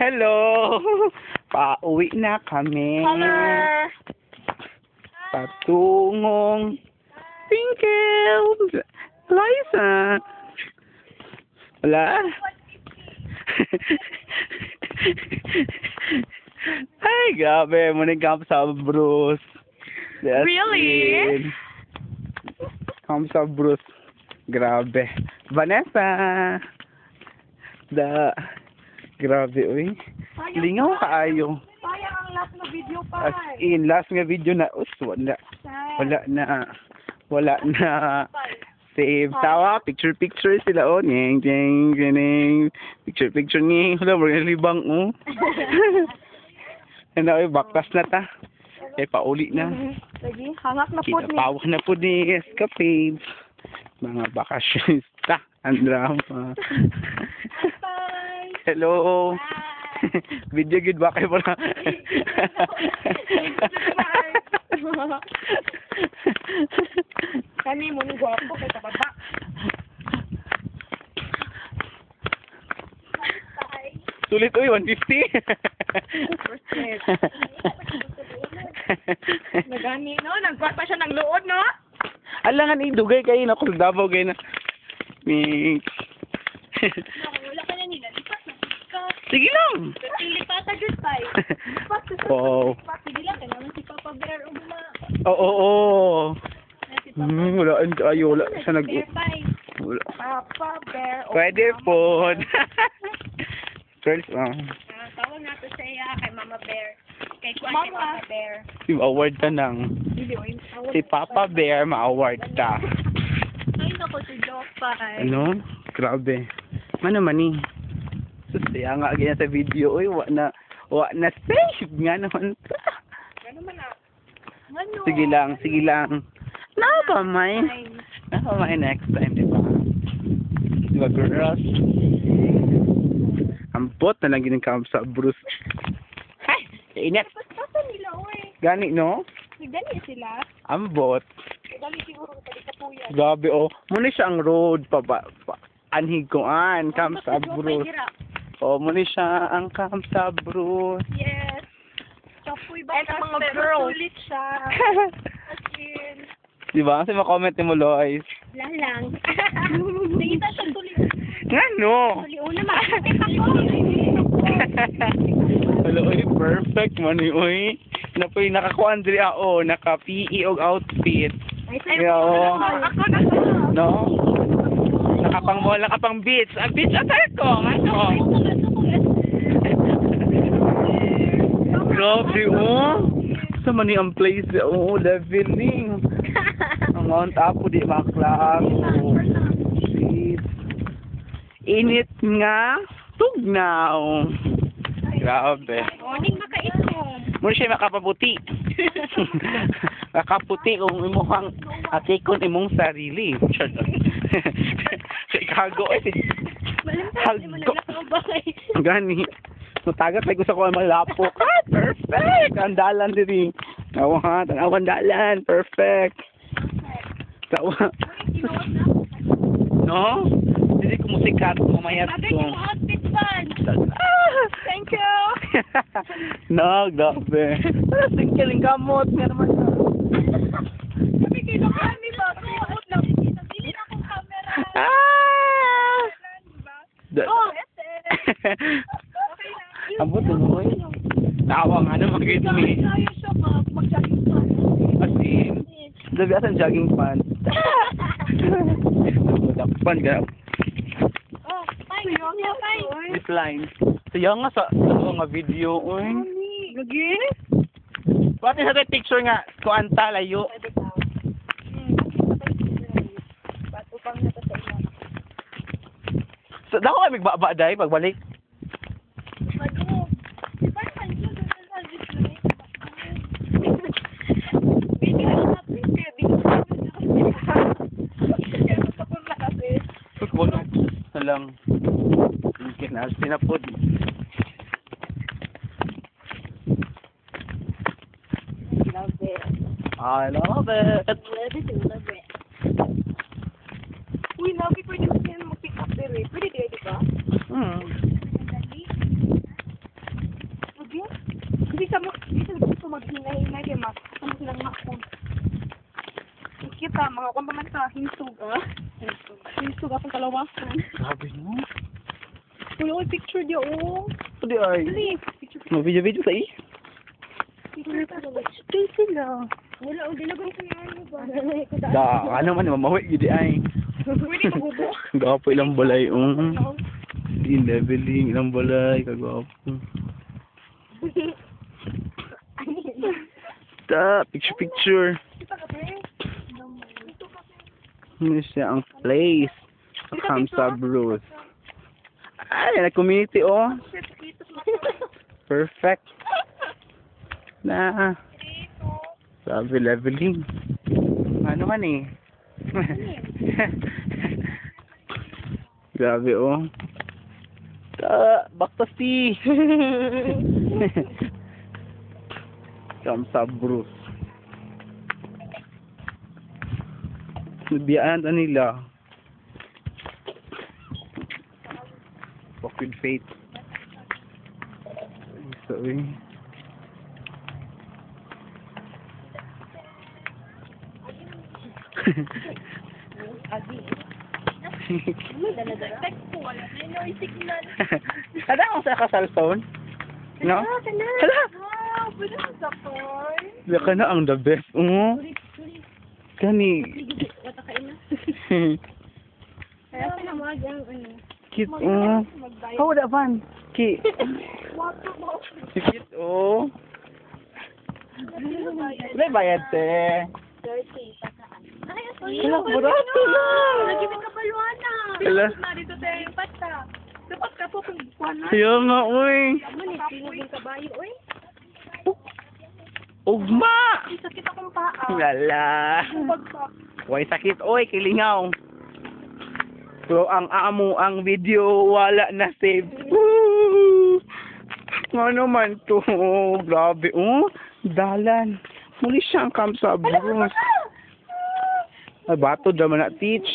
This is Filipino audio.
Hello! Pauwi na kami. Color! Patungong Twinkle! Liza! Wala? Ay, grabe. Muning Camp sa Bruce. Really? Camp sa Bruce. Grabe. Vanessa! Grabe, uy. Lingaw kaayo. Sayang ang last na video pa. As in, last nga video na, wala na save. Tawa, picture sila, oh. Nyeng, nyeng, nyeng. Picture ni. Wala, mga libang, oh. Ano, eh, baktas na ta. Eh, pauli na. Lagi, hangak na po ni. Kinapawak na po ni Escapades. Mga bakasyonista. Ang drama. Bye! Hello. Video good ba kayo pala? Kami mo ni guwapo kay kababa. Sulit, uy, 150. Nagani, no? Nagbuhat pa siya ng luod, no? Alangan idugay kayo na kung Davao kayo na. Mix. Wala ka na nila. Lipat na. Sige lang. Lipat na good tayo. Lipat na. Wow. Sige lang. Kailangan si Papa Bear o buma. Oo. Wala. Ayo, wala. Sa nag... Wala. Papa Bear o Pwede po. Girls, tawag na to sa iya kay Mama Bear. Kay Papa Bear. si award ka nang. Si Papa Bear, ma-award ka. Ay, naku si Jopay. Ano? Grabe. Mano man ni? Susaya nga ganyan sa video. Uy, wa na save nga naman ta. Ano man na? Ano? Sige lang. Napamay next time, di ba? Di ba, girls? Ambot na lang ginang sa Bruce. Ay! Init! Basta nila, oy. Gani, no? Nagdali sila. Ambot. Dali siguro kapag kapuyan. Gabi, oh. Muna siya ang road pa anhig ko an. Camp sa Bruce. Oh, muna siya ang Camp sa Bruce. Yes. Kapuy ba? And mga girls. Sulit siya. As in. Diba? Kasi makomment ni mo, Lois. Lang. Sige ta siya tuloy. Nga, no? Tuloy una makakit ako. Hello, oy, perfect man, oy. Napoy nakakuan diri ako, naka-PE og outfit. Yo. Ako na. No? Nakapang beach. Ang beach attire ko. Ano? Grabe, oh. Sa man ni ang place, oh, leveling. Ang Mount Apo di maklas. Oh. Init nga. Tugnaw. Grabe. Morning makainom. Muna siya makapaputi. Makaputi kung imuhang atikon imong sarili. Chicago eh. Hago. Gani. Matagat ay gusto ko ang malapok. Ah, perfect! Ang dalan diri. Awan, awan dalan. Perfect. Tawa. No? Hindi ko musikat. Kumayat Bagay ko. yung outfit fan. Thank you. No, grabe. Singkiling kamot. Nga naman na. Sabi kayo na kami ba? Suot lang. Nabili na akong camera. Ah! Oh, Abot mo eh. Tawa nga naman kayo me. Ayaw siya ka. Mag-jogging pa. As in, dabi asan jogging pants. Dakpan ka. Oh, fine. Fine. This line. Siya nga sa nga video. Uy. Lagi? Pati sa picture nga. Kuanta layo. Upang na to sa iyo. So, dako kami magbaba day pagbalik. Ano? Di ba naman yun? Lang. Mungkin as tinapod. Love it. I love it. Love it. Uy, love it. Pwede mo mag-pick up there eh. Pwede di ba? Ay, kay Mac. Ano silang Mac po? Kita, mga kung paman ka, hinsug, ah. Hinsug akong kalawasan. Grabe mo. Uy, oy, picture di, oh. Pwede ay. Dali, picture. Mag-video-video sa Picture ka, stay sila. Wala, o, dinagay ko yung ano ba? Da, ano man, mamawi, gidi ay. Pwede magubo. Gapo ilang balay, Di leveling, ilang balay, kagapo. Ta, picture. Ano siya ang place? Kamsa Bruce. Ay, nag-community, oh. Perfect. Na. Sabi, leveling. Ano man eh. Grabe, oh. Baktasi. Kamsa Bruce. Biyaan nila. Walk with faith. Sorry. Ada ako sa ka-cellphone? No? Hala! Wow, pwede ang sakon. Baka na ang the best. Kani. Wata kain na. Kaya sa namag ang ano. Cute, How would that fun? Cute. Wato mo. Cute, May bayad, te. 30 pataan. Ay, Hala, barato na. Lagi may kabaluana. Hala. Narito tayo yung pata. Dapat ka po kung buwan na. Kaya nga, uy. Ano ni, pinag yung kabayo, uy. Ugma! Ay, sakit akong paa. Lala. Bagsak. Way sakit, oy, kilingaw. So, ang amo, ang video, wala na save. Woo! Ano man to? Grabe, dalan. Muli siyang Kamsa Bruce. Ay, bato naman na teach.